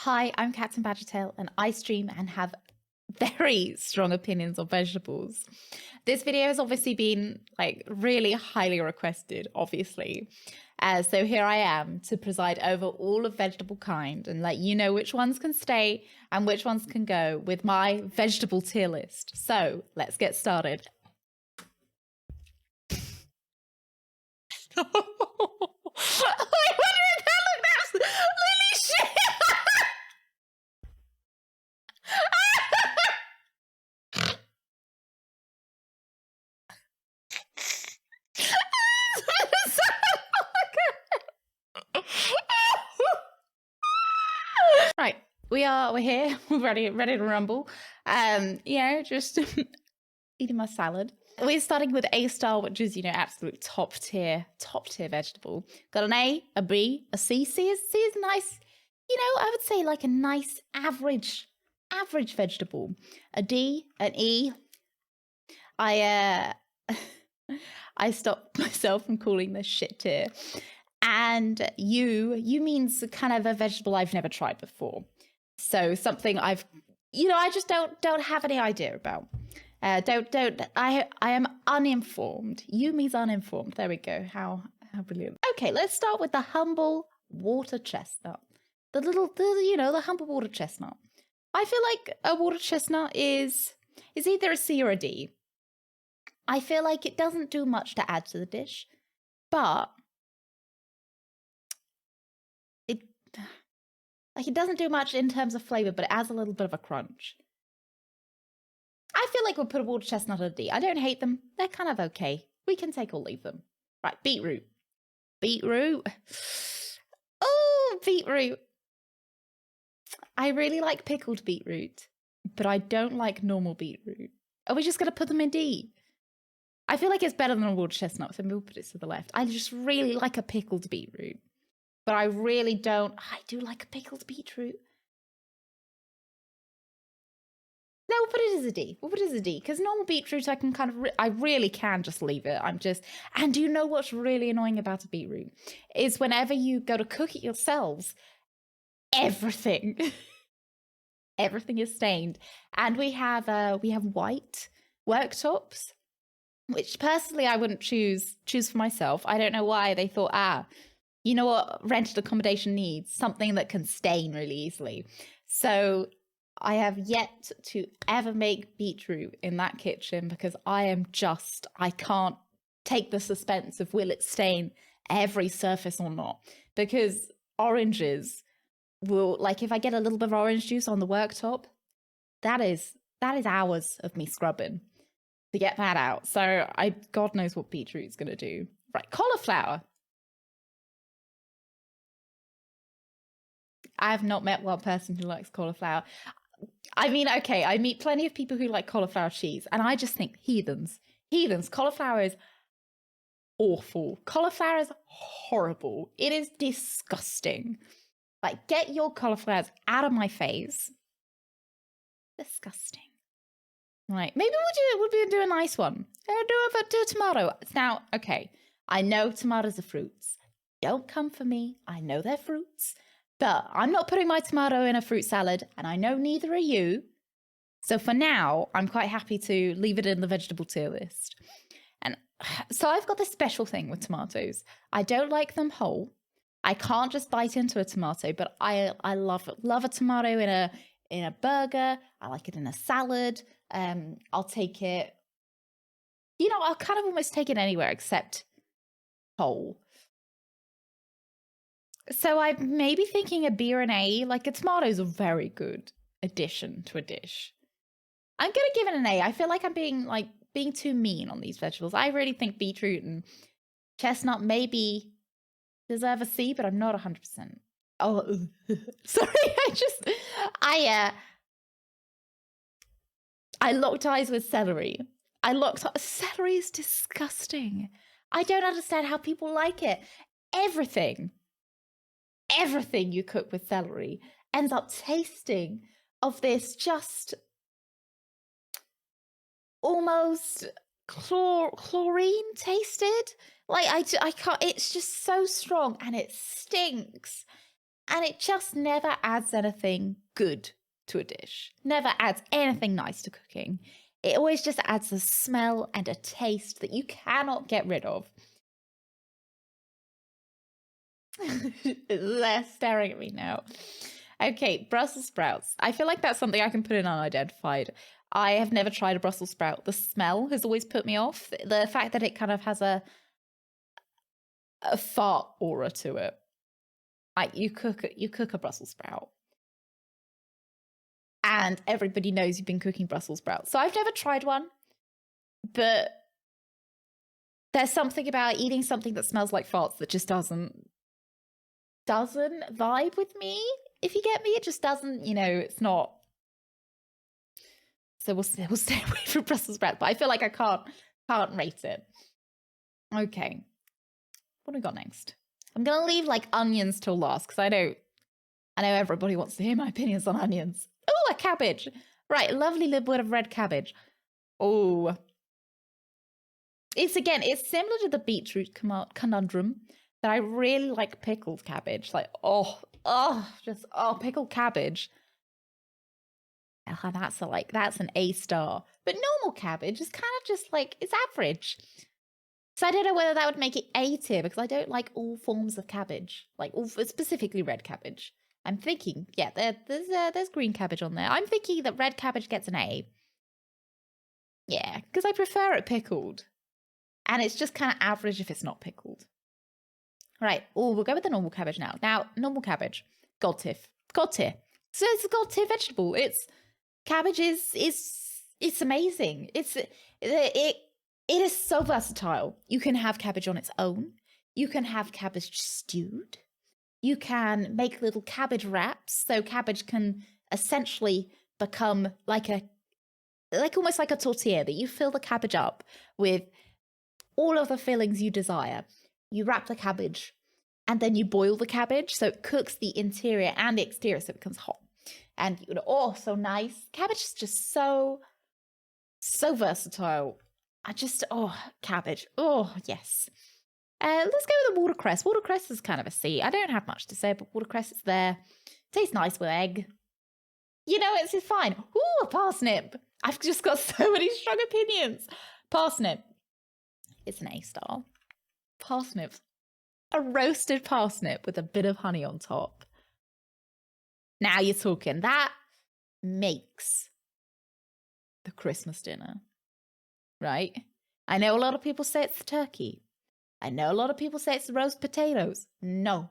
Hi, I'm Captain Badgertail, and I stream and have very strong opinions on vegetables. This video has obviously been really highly requested, obviously. So here I am to preside over all of vegetable kind and let you know which ones can stay and which ones can go with my vegetable tier list. So let's get started. Wait, what did that look? That's Lily shit. Right, we're here, we're ready to rumble. Just eating my salad. We're starting with A star, which is absolute top tier vegetable. Got an A, a B, a C. C is nice. I would say like a nice average vegetable. A D, an E. I I stopped myself from calling this shit tier. And you means kind of a vegetable I've never tried before. So something I just don't have any idea about. I am uninformed. You means uninformed. There we go. How brilliant. Okay, let's start with the humble water chestnut. The humble water chestnut. I feel like a water chestnut is either a C or a D. I feel like it doesn't do much to add to the dish, but it doesn't do much in terms of flavor, but it adds a little bit of a crunch. I feel like we'll put a water chestnut at a D. I don't hate them. They're kind of okay. We can take or leave them. Right, beetroot. Beetroot. Oh, beetroot. I really like pickled beetroot, but I don't like normal beetroot. Are we just going to put them in D? I feel like it's better than a water chestnut, so we'll put it to the left. I just really like a pickled beetroot. But I really don't. I do like a pickled beetroot. No, we'll put it as a D. We'll put it as a D because normal beetroot, I can I really can just leave it. And do you know what's really annoying about a beetroot? Is whenever you go to cook it yourselves, everything is stained. And we have white worktops, which personally I wouldn't choose for myself. I don't know why they thought, you know what rented accommodation needs? Something that can stain really easily. So I have yet to ever make beetroot in that kitchen because I can't take the suspense of will it stain every surface or not. Because oranges will, if I get a little bit of orange juice on the worktop, that is hours of me scrubbing to get that out. So God knows what beetroot's gonna do. Right, cauliflower. I have not met one person who likes cauliflower. I mean, okay, I meet plenty of people who like cauliflower cheese, and I just think heathens. Cauliflower is awful. Cauliflower is horrible. It is disgusting. Get your cauliflowers out of my face. Disgusting. Right, maybe we'll do a nice one. Do a tomato. Now, okay, I know tomatoes are fruits. Don't come for me. I know they're fruits. But I'm not putting my tomato in a fruit salad, and I know neither are you. So for now, I'm quite happy to leave it in the vegetable tier list. And so I've got this special thing with tomatoes. I don't like them whole. I can't just bite into a tomato, but I love a tomato in a burger. I like it in a salad. I'll take it. I'll kind of almost take it anywhere except whole. So I'm maybe thinking a B or an A. A tomato's a very good addition to a dish. I'm gonna give it an A. I feel like I'm being too mean on these vegetables. I really think beetroot and chestnut maybe deserve a C, but I'm not 100%. Oh, sorry. I locked eyes with celery. Celery is disgusting. I don't understand how people like it. Everything you cook with celery ends up tasting of this just almost chlorine tasted. I can't. It's just so strong and it stinks. And it just never adds anything good to a dish. Never adds anything nice to cooking. It always just adds a smell and a taste that you cannot get rid of. They're staring at me now. Okay, Brussels sprouts. I feel like that's something I can put in unidentified. I have never tried a Brussels sprout. The smell has always put me off. The fact that it kind of has a fart aura to it. You cook a Brussels sprout, and everybody knows you've been cooking Brussels sprouts. So I've never tried one, but there's something about eating something that smells like farts that just doesn't vibe with me. If you get me, it just doesn't. It's not. So we'll stay away from Brussels sprouts. But I feel like I can't rate it. Okay, what do we got next? I'm gonna leave like onions till last because I know everybody wants to hear my opinions on onions. Oh, a cabbage. Right, a lovely little bit of red cabbage. Oh. It's similar to the beetroot conundrum that I really like pickled cabbage. Like, pickled cabbage. Oh, that's an A star. But normal cabbage is kind of just like, it's average. So I don't know whether that would make it A tier because I don't like all forms of cabbage, like specifically red cabbage. I'm thinking, yeah, there's green cabbage on there. I'm thinking that red cabbage gets an A. Yeah, because I prefer it pickled. And it's just kind of average if it's not pickled. Right, we'll go with the normal cabbage now. Now, normal cabbage, God tier. So it's a God tier vegetable. Cabbage is amazing. It is so versatile. You can have cabbage on its own. You can have cabbage stewed. You can make little cabbage wraps. So cabbage can essentially become almost like a tortilla that you fill the cabbage up with all of the fillings you desire. You wrap the cabbage and then you boil the cabbage so it cooks the interior and the exterior so it becomes hot. And so nice. Cabbage is just so versatile. Cabbage. Oh, yes. Let's go with the watercress. Watercress is kind of a C. I don't have much to say, but watercress is there. Tastes nice with egg. It's fine. Ooh, a parsnip. I've just got so many strong opinions. Parsnip. It's an A star. Parsnip. A roasted parsnip with a bit of honey on top. Now you're talking. That makes the Christmas dinner. Right? I know a lot of people say it's the turkey. I know a lot of people say it's the roast potatoes. No.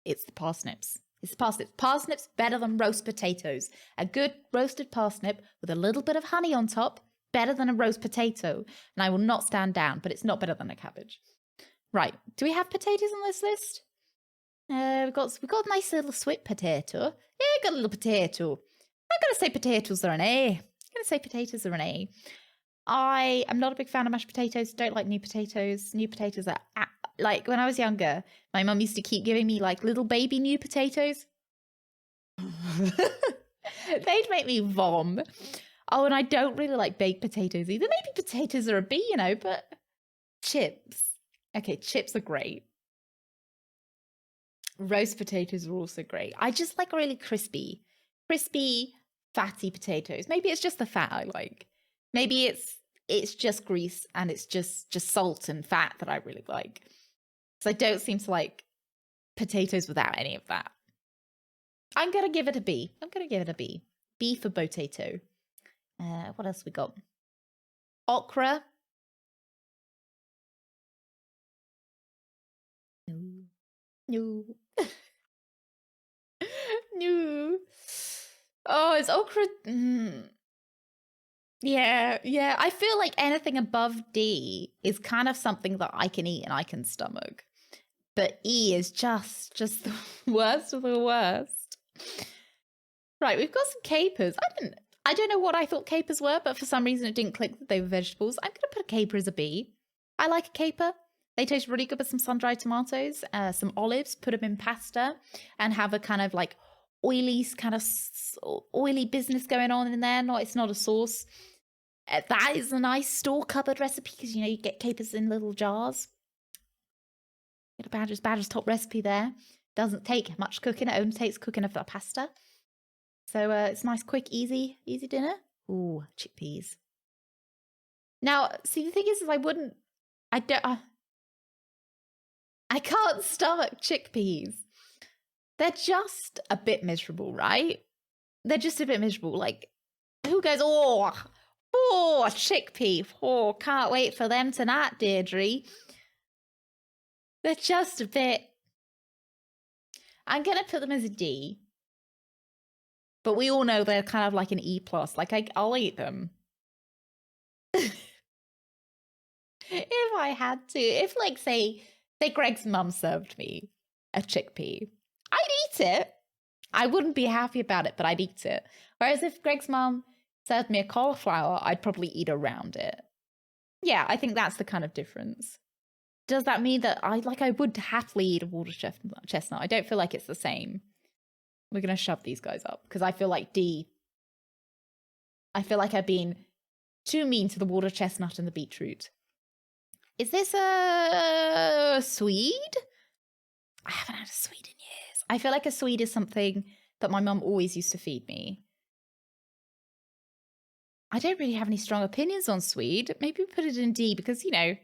It's the parsnips. It's parsnips. Parsnips better than roast potatoes. A good roasted parsnip with a little bit of honey on top, better than a roast potato. And I will not stand down, but it's not better than a cabbage. Right. Do we have potatoes on this list? We've got a nice little sweet potato. Yeah, got a little potato. I'm going to say potatoes are an A. I'm going to say potatoes are an A. I am not a big fan of mashed potatoes. Don't like new potatoes. New potatoes are like when I was younger, my mum used to keep giving me like little baby new potatoes. They'd make me vom. Oh, and I don't really like baked potatoes either. Maybe potatoes are a B, but chips. Okay, chips are great. Roast potatoes are also great. I just like really crispy, fatty potatoes. Maybe it's just the fat I like. Maybe it's just grease and it's just salt and fat that I really like. So I don't seem to like potatoes without any of that. I'm going to give it a B. B for potato. What else we got? Okra. No. No. Oh, it's okra. Yeah. I feel like anything above D is kind of something that I can eat and I can stomach. But E is just the worst of the worst. Right, we've got some capers. I don't know what I thought capers were, but for some reason it didn't click that they were vegetables. I'm going to put a caper as a B. I like a caper. They taste really good with some sun-dried tomatoes, some olives, put them in pasta, and have a kind of like oily business going on in there. It's not a sauce. That is a nice store cupboard recipe because you get capers in little jars. Get a Badger's top recipe there. Doesn't take much cooking. It only takes cooking of the pasta. So it's nice, quick, easy dinner. Ooh, chickpeas. Now, see, the thing is I can't stomach chickpeas. They're just a bit miserable, right? They're just a bit miserable. Like, who goes, oh, chickpea. Oh, can't wait for them tonight, Deirdre. They're just a bit. I'm going to put them as a D. But we all know they're kind of like an E+. Like, I'll eat them. If I had to. If, like, say Greg's mum served me a chickpea, I'd eat it. I wouldn't be happy about it, but I'd eat it. Whereas if Greg's mum served me a cauliflower, I'd probably eat around it. Yeah, I think that's the kind of difference. Does that mean that I would happily eat a water chestnut? I don't feel like it's the same. We're going to shove these guys up because I feel like D. I feel like I've been too mean to the water chestnut and the beetroot. Is this a Swede? I haven't had a Swede in years. I feel like a Swede is something that my mum always used to feed me. I don't really have any strong opinions on Swede. Maybe we put it in D because, you know,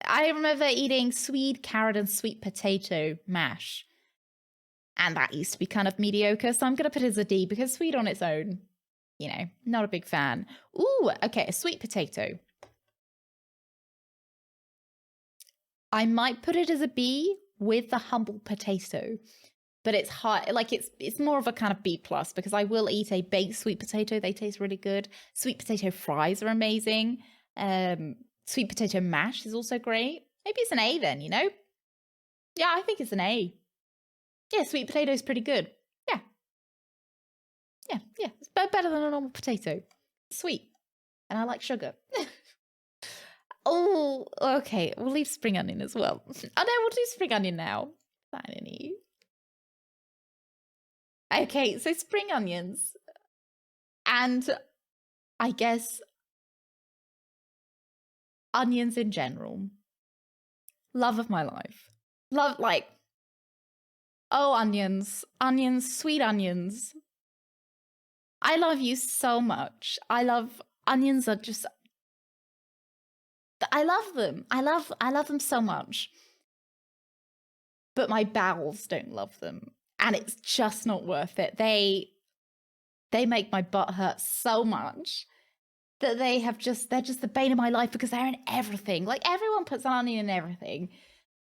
I remember eating Swede, carrot, and sweet potato mash. And that used to be kind of mediocre. So I'm going to put it as a D because Swede on its own, you know, not a big fan. Ooh, okay, a sweet potato. I might put it as a B with the humble potato. But it's high, like it's more of a kind of B+ because I will eat a baked sweet potato. They taste really good. Sweet potato fries are amazing. Sweet potato mash is also great. Maybe it's an A then, you know? Yeah, I think it's an A. Yeah, sweet potato is pretty good. Yeah. Yeah. It's better than a normal potato. Sweet. And I like sugar. Oh, okay. We'll leave spring onion as well. Oh no, we'll do spring onion now. Finally. Okay, so spring onions. And I guess onions in general. Love of my life. Love, like, oh, onions. Onions, sweet onions. I love you so much. Onions are just, I love them. I love them so much. But my bowels don't love them. And it's just not worth it. They make my butt hurt so much that they're just the bane of my life because they're in everything. Like, everyone puts an onion in everything.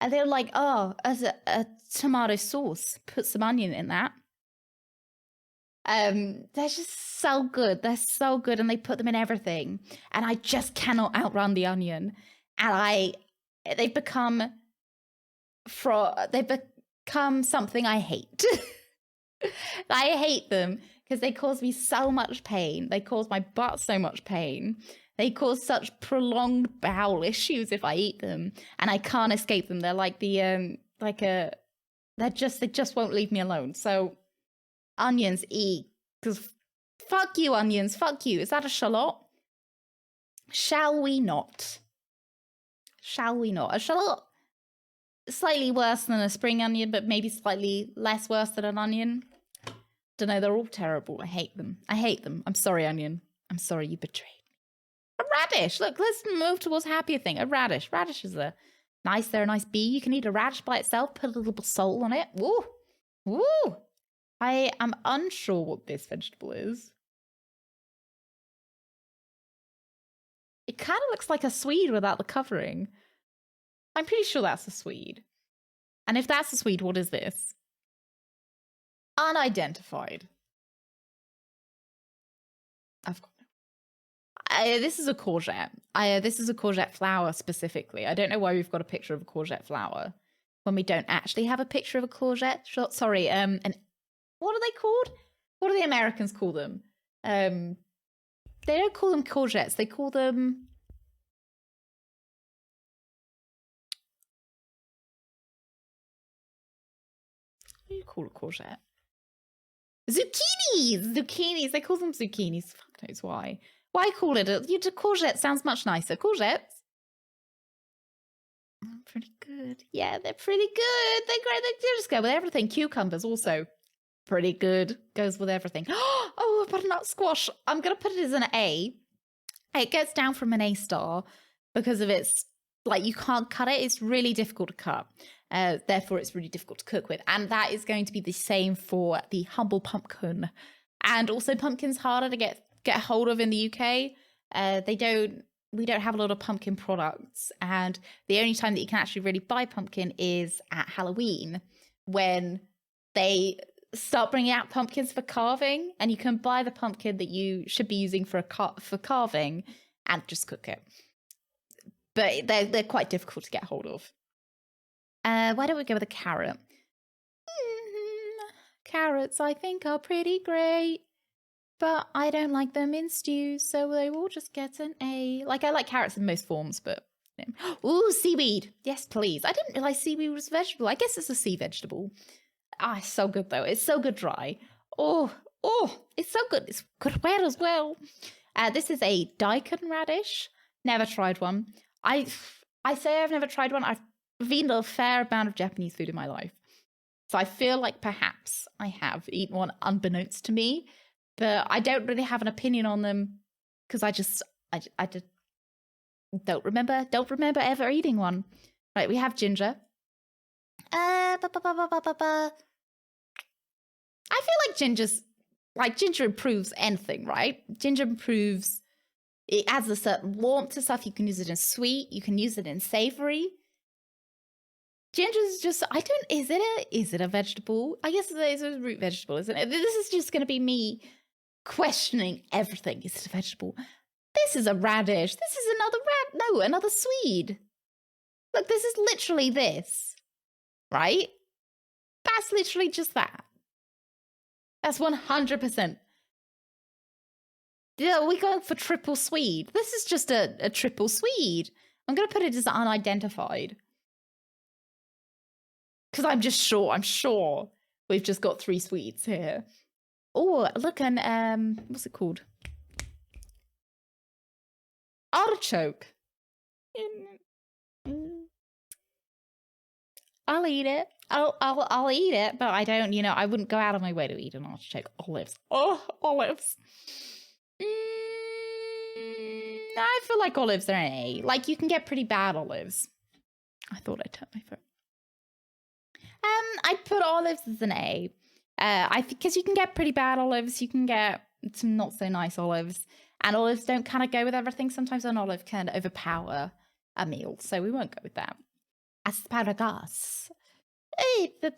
And they're like, oh, as a tomato sauce, put some onion in that. They're just so good. They're so good, and they put them in everything. And I just cannot outrun the onion. And they've become something I hate. I hate them because they cause me so much pain. They cause my butt so much pain. They cause such prolonged bowel issues if I eat them, and I can't escape them. They're like they just won't leave me alone. So onions, because fuck you, onions, fuck you. Is that a shallot? Shall we not? Shall we not? A shallot, slightly worse than a spring onion, but maybe slightly less worse than an onion. Don't know, they're all terrible. I hate them. I'm sorry, onion. I'm sorry you betrayed me. A radish. Look, let's move towards happier thing. A radish. Radish is they're a nice bee. You can eat a radish by itself, put a little salt on it. Woo! Woo! I am unsure what this vegetable is. It kind of looks like a swede without the covering. I'm pretty sure that's a swede. And if that's a swede, what is this? Unidentified. I've got no. This is a courgette. This is a courgette flower specifically. I don't know why we've got a picture of a courgette flower when we don't actually have a picture of a courgette. Sorry, what are they called? What do the Americans call them? They don't call them courgettes. They call them... What do you call a courgette? Zucchinis! Zucchinis. They call them zucchinis. Fuck knows why. Why call it a courgette? Sounds much nicer. Courgettes? Pretty good. Yeah, they're pretty good. They're great. They just go with everything. Cucumbers also pretty good. Goes with everything. Oh, butternut squash. I'm going to put it as an A. It gets down from an A star because of its, like, you can't cut it. It's really difficult to cut. Therefore, it's really difficult to cook with. And that is going to be the same for the humble pumpkin. And also, pumpkin's harder to get hold of in the UK. We don't have a lot of pumpkin products. And the only time that you can actually really buy pumpkin is at Halloween, when they start bringing out pumpkins for carving, and you can buy the pumpkin that you should be using for carving and just cook it. But they're quite difficult to get hold of. Why don't we go with a carrot? Carrots, I think, are pretty great, but I don't like them in stews, so they will just get an A. Like, I like carrots in most forms, but... Ooh, seaweed. Yes, please. I didn't realize seaweed was a vegetable. I guess it's a sea vegetable. Ah, it's so good, though. It's so good dry. Oh, it's so good. It's good wet as well. This is a daikon radish. Never tried one. I say I've never tried one. I've eaten a fair amount of Japanese food in my life. So I feel like perhaps I have eaten one unbeknownst to me, but I don't really have an opinion on them because I just don't remember ever eating one. Right, we have ginger. I feel like ginger improves anything, right? Ginger improves, it adds a certain warmth to stuff. You can use it in sweet, you can use it in savory. Ginger's just, is it a vegetable? I guess it's a root vegetable, isn't it? This is just going to be me questioning everything. Is it a vegetable? This is a radish. This is another swede. Look, this is literally this, right? That's literally just that. That's 100%. Yeah, we're going for triple swede. This is just a triple swede. I'm going to put it as unidentified. Because I'm sure we've just got 3 sweets here. Oh, look, and what's it called? Artichoke. I'll eat it. I'll eat it, but I don't, I wouldn't go out of my way to eat an artichoke. Olives. Oh, olives. I feel like olives are an A. Like, you can get pretty bad olives. I thought I turned my phone. I'd put olives as an A. Because you can get pretty bad olives, you can get some not so nice olives, and olives don't kind of go with everything. Sometimes an olive can overpower a meal, so we won't go with that. Asparagus. I'm gonna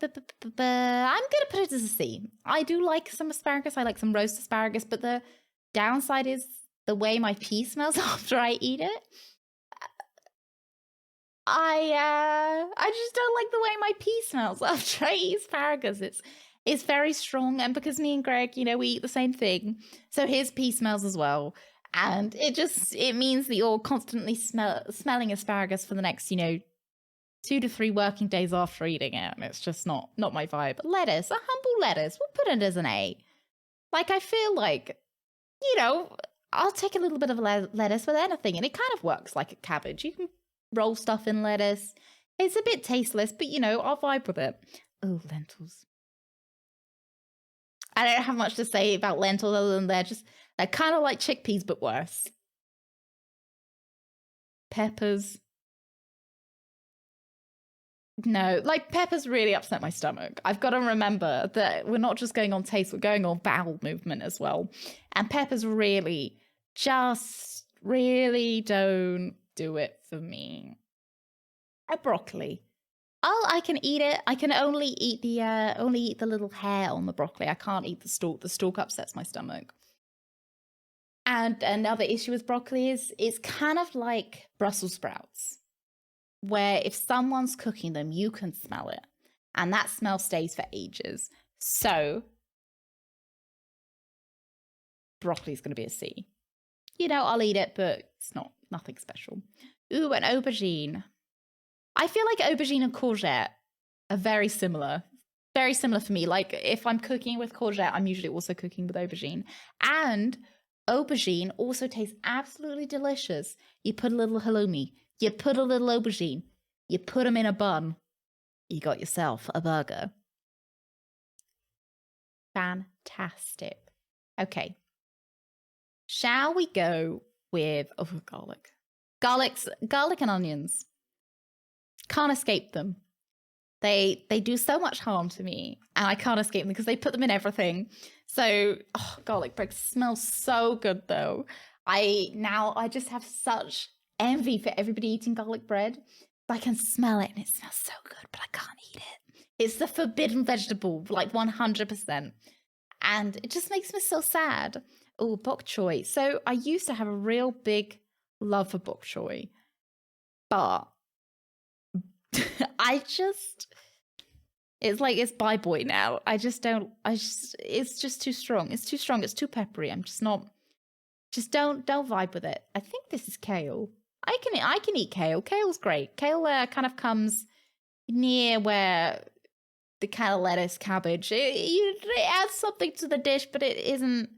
put it as a C. I do like some asparagus. I like some roast asparagus, but the downside is the way my pee smells after I eat it. I just don't like the way my pee smells after I eat asparagus. It's very strong, and because me and Greg, we eat the same thing, so his pee smells as well, and it means that you're constantly smelling asparagus for the next 2 to 3 working days after eating it, and it's just not my vibe. Lettuce, a humble lettuce, we'll put it as an A. Like, I feel like, I'll take a little bit of lettuce with anything, and it kind of works like a cabbage. You can roll stuff in lettuce. It's a bit tasteless, but I'll vibe with it. Oh, lentils. I don't have much to say about lentils other than they're kind of like chickpeas, but worse. Peppers. No, like, peppers really upset my stomach. I've got to remember that we're not just going on taste, we're going on bowel movement as well. And peppers really don't do it for me. Broccoli. I can eat it. I can only eat the little hair on the broccoli. I can't eat the stalk. The stalk upsets my stomach. And another issue with broccoli is it's kind of like Brussels sprouts, where if someone's cooking them, you can smell it, and that smell stays for ages. So broccoli's going to be a C. I'll eat it, but it's nothing special. Ooh, an aubergine. I feel like aubergine and courgette are very similar. Very similar for me. Like, if I'm cooking with courgette, I'm usually also cooking with aubergine. And aubergine also tastes absolutely delicious. You put a little halloumi. You put a little aubergine. you put them in a bun, you got yourself a burger. Fantastic. Okay. Shall we go with garlic? Garlic and onions. Can't escape them. They do so much harm to me, and I can't escape them because they put them in everything. So, garlic bread smells so good though. I just have such envy for everybody eating garlic bread. I can smell it and it smells so good, but I can't eat it. It's the forbidden vegetable, like 100%. And it just makes me so sad. Oh, bok choy. So I used to have a real big love for bok choy, but it's like it's bye boy now. It's just too strong. It's too strong. It's too peppery. I'm just not, don't vibe with it. I think this is kale. I can eat kale. Kale's great. Kale kind of comes near where the kind of lettuce, cabbage, it adds something to the dish, but it isn't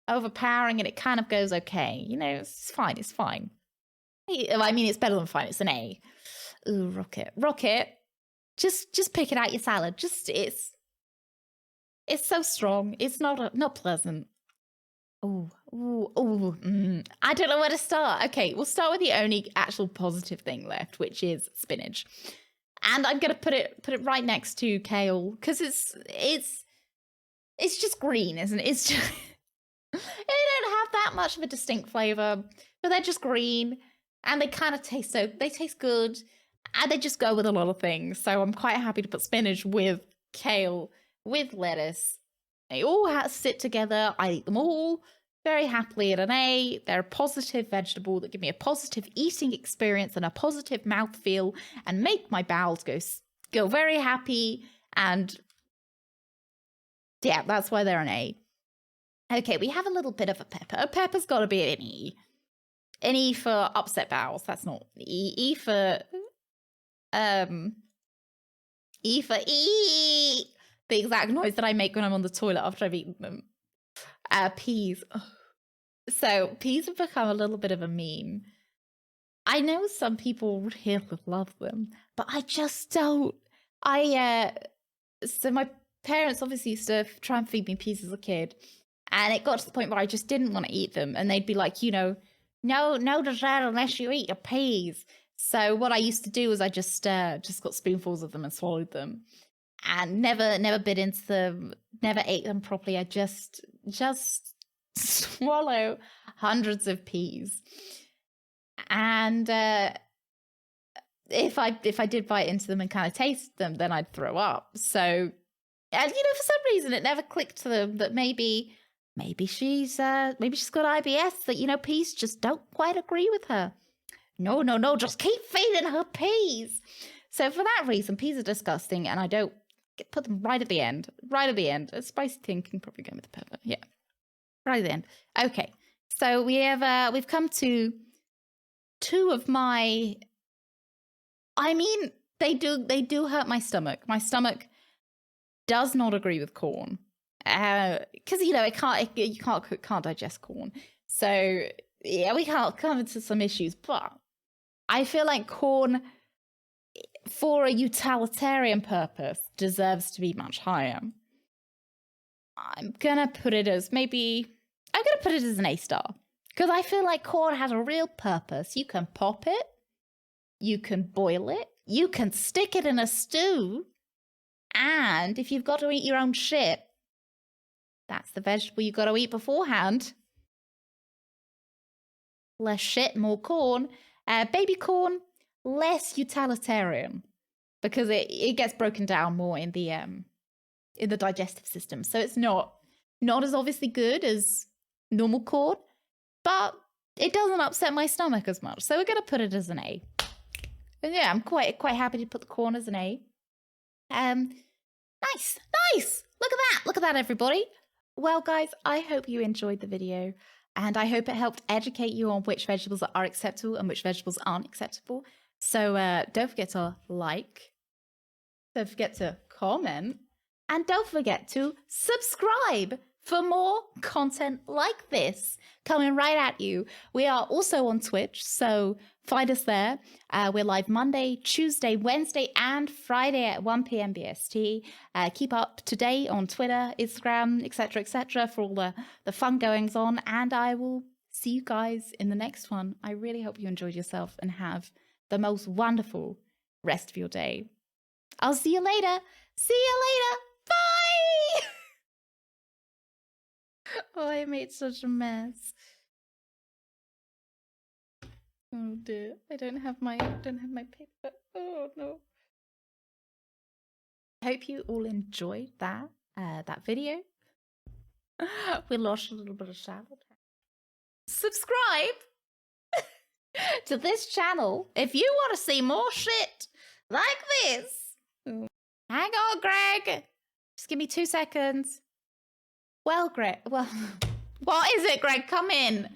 overpowering and it kind of goes okay. You know, it's fine. It's fine. I mean, it's better than fine. It's an A. Ooh, rocket. Just pick it out your salad. It's so strong. It's not pleasant. I don't know where to start. Okay, we'll start with the only actual positive thing left, which is spinach. And I'm gonna put it right next to kale because it's just green, isn't it? It's just they don't have that much of a distinct flavor, but they're just green and they kind of taste good, and they just go with a lot of things. So I'm quite happy to put spinach with kale with lettuce. They all sit together. I eat them all very happily at an A. They're a positive vegetable that give me a positive eating experience and a positive mouthfeel and make my bowels go very happy. And yeah, that's why they're an A. Okay, we have a little bit of a pepper. A pepper's got to be an E. An E for upset bowels. That's not E. E for E. The exact noise that I make when I'm on the toilet after I've eaten them. Peas. So peas have become a little bit of a meme. I know some people really love them, but I just don't. So my parents obviously used to try and feed me peas as a kid, and it got to the point where I just didn't want to eat them, and they'd be like, no dessert unless you eat your peas. So what I used to do was I just got spoonfuls of them and swallowed them, and never bit into them, never ate them properly. I just swallow hundreds of peas, and if I did bite into them and kind of taste them, then I'd throw up. So, and for some reason it never clicked to them that maybe she's got IBS, that peas just don't quite agree with her. No, just keep feeding her peas. So for that reason, peas are disgusting, and I don't put them right at the end. A spicy thing can probably go with the pepper. Yeah, right at the end. Okay, so we've come to two of my. I mean, they do hurt my stomach. My stomach does not agree with corn, because you can't digest corn. So yeah, we can't come into some issues, but I feel like corn, for a utilitarian purpose, deserves to be much higher. I'm gonna put it as an A star, because I feel like corn has a real purpose. You can pop it, you can boil it, you can stick it in a stew, and if you've got to eat your own shit, that's the vegetable you've got to eat beforehand. Less shit, more corn. Baby corn, less utilitarian, because it gets broken down more in the digestive system. So it's not as obviously good as normal corn, but it doesn't upset my stomach as much. So we're going to put it as an A. And yeah, I'm quite happy to put the corn as an A. Nice. Look at that, everybody. Well, guys, I hope you enjoyed the video, and I hope it helped educate you on which vegetables are acceptable and which vegetables aren't acceptable. So don't forget to like, don't forget to comment, and don't forget to subscribe for more content like this coming right at you. We are also on Twitch, so find us there. We're live Monday, Tuesday, Wednesday, and Friday at 1 p.m. BST. Keep up to date on Twitter, Instagram, etc., for all the fun goings on. And I will see you guys in the next one. I really hope you enjoyed yourself and have the most wonderful rest of your day. I'll see you later. See you later. Bye. Oh, I made such a mess. Oh dear. I don't have my paper. Oh no. I hope you all enjoyed that video. We lost a little bit of shadow. Subscribe to this channel if you want to see more shit like this. Hang on, Greg. Just give me 2 seconds. Well, Greg. Well, what is it, Greg? Come in.